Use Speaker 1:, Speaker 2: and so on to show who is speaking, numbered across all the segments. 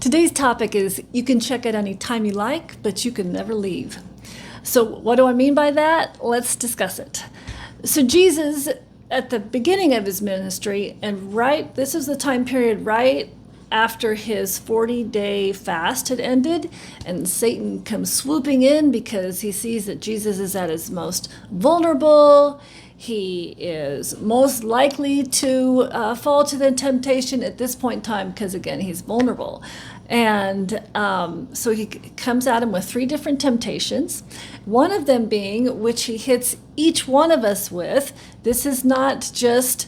Speaker 1: Today's topic is you can check it any time you like, but you can never leave. So, what do I mean by that? Let's discuss it. So, Jesus, at the beginning of his ministry, and this is the time period right after his 40-day fast had ended, and Satan comes swooping in because he sees that Jesus is at his most vulnerable. He is most likely to fall to the temptation at this point in time because, again, he's vulnerable. And so he comes at him with three different temptations, one of them being, which he hits each one of us with, this is not just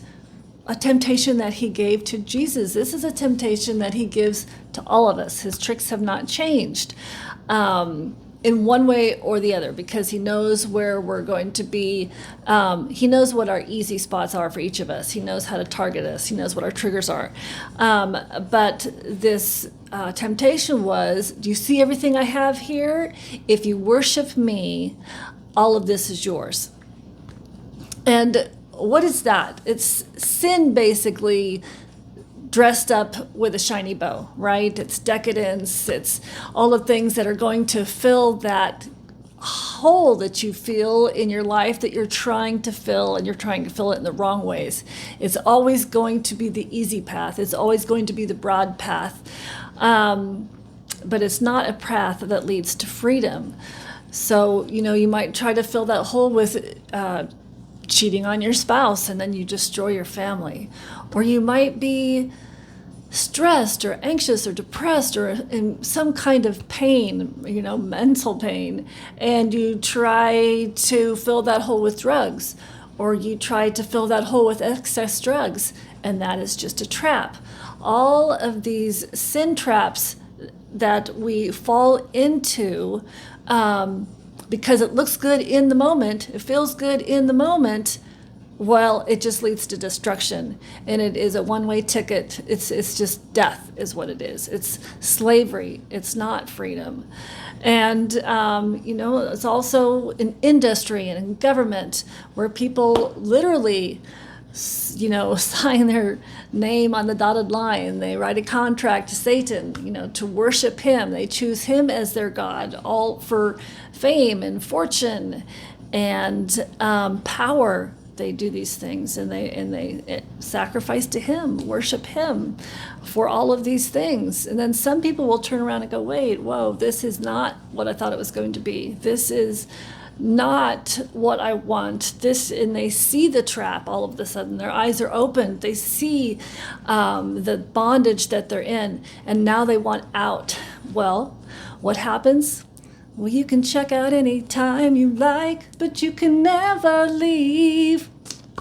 Speaker 1: a temptation that he gave to Jesus. This is a temptation that he gives to all of us. His tricks have not changed. In one way or the other, because he knows where we're going to be. He knows what our easy spots are for each of us. He knows how to target us. He knows what our triggers are. But this temptation was, do you see everything I have here? If you worship me, all of this is yours. And what is that? It's sin, basically, dressed up with a shiny bow, right? It's decadence. It's all the things that are going to fill that hole that you feel in your life that you're trying to fill, and you're trying to fill it in the wrong ways. It's always going to be the easy path. It's always going to be the broad path. But it's not a path that leads to freedom. So, you might try to fill that hole with cheating on your spouse, and then you destroy your family. Or you might be stressed or anxious or depressed or in some kind of pain, mental pain, and you try to fill that hole with drugs, or you try to fill that hole with excess drugs, and that is just a trap. All of these sin traps that we fall into, because it looks good in the moment, it feels good in the moment, well, it just leads to destruction, and it is a one-way ticket. It's just death is what it is. It's slavery. It's not freedom. And, it's also in industry and in government where people literally, sign their name on the dotted line. They write a contract to Satan, to worship him. They choose him as their God, all for fame and fortune and power. They do these things, and they sacrifice to him, worship him for all of these things. And then some people will turn around and go, wait, whoa, this is not what I thought it was going to be. This is not what I want. And they see the trap all of a sudden. Their eyes are opened. They see the bondage that they're in, and now they want out. Well, what happens? Well, you can check out any time you like, but you can never leave.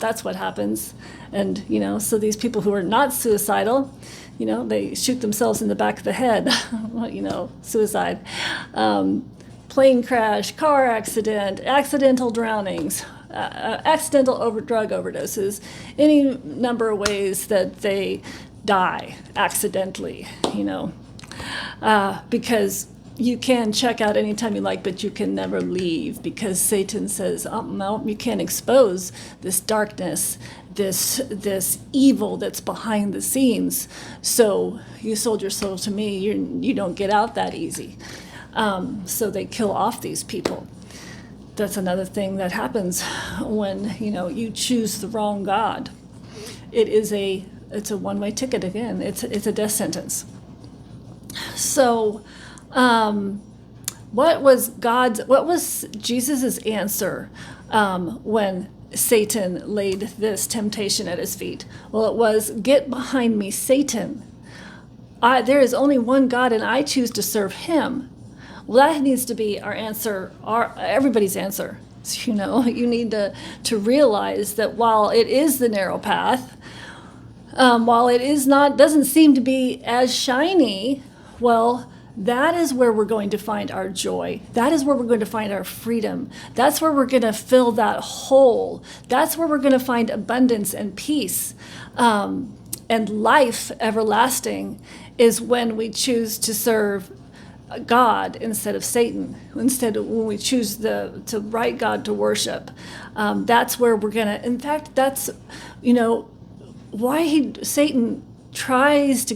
Speaker 1: That's what happens. And, so these people who are not suicidal, they shoot themselves in the back of the head, suicide. Plane crash, car accident, accidental drownings, accidental drug overdoses, any number of ways that they die accidentally, because you can check out anytime you like, but you can never leave, because Satan says, oh, no, you can't expose this darkness, this evil that's behind the scenes. So you sold your soul to me. You don't get out that easy. So they kill off these people. That's another thing that happens when, you choose the wrong God. It's a one-way ticket again. It's a death sentence. So, what was Jesus's answer when Satan laid this temptation at his feet? Well, it was, get behind me, Satan. There is only one God, and I choose to serve him. Well, that needs to be our answer, everybody's answer. You need to realize that while it is the narrow path, while it doesn't seem to be as shiny, well, that is where we're going to find our joy. That is where we're going to find our freedom. That's where we're going to fill that hole. That's where we're going to find abundance and peace. And life everlasting is when we choose to serve God instead of Satan. When we choose the right God to worship. That's where we're going to, in fact, that's, why Satan tries to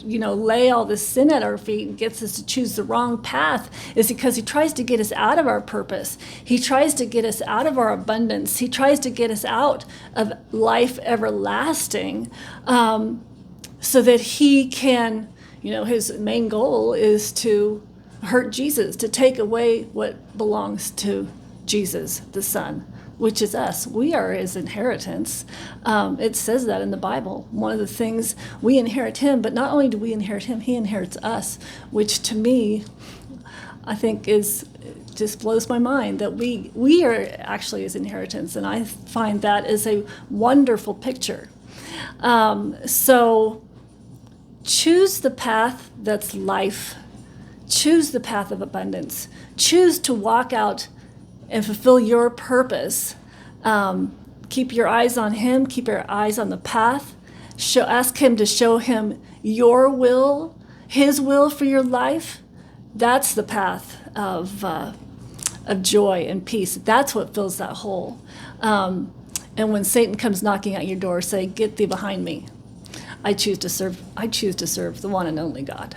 Speaker 1: lay all this sin at our feet and gets us to choose the wrong path is because he tries to get us out of our purpose. He tries to get us out of our abundance. He tries to get us out of life everlasting, so that he can, his main goal is to hurt Jesus, to take away what belongs to Jesus, the Son, which is us. We are his inheritance. It says that in the Bible. One of the things, we inherit him, but not only do we inherit him, he inherits us, which to me, I think just blows my mind that we are actually his inheritance. And I find that is a wonderful picture. So choose the path that's life. Choose the path of abundance. Choose to walk out and fulfill your purpose. Keep your eyes on him. Keep your eyes on the path. Ask him to show him your will, his will for your life. That's the path of joy and peace. That's what fills that hole. And when Satan comes knocking at your door, say, "Get thee behind me. I choose to serve the one and only God."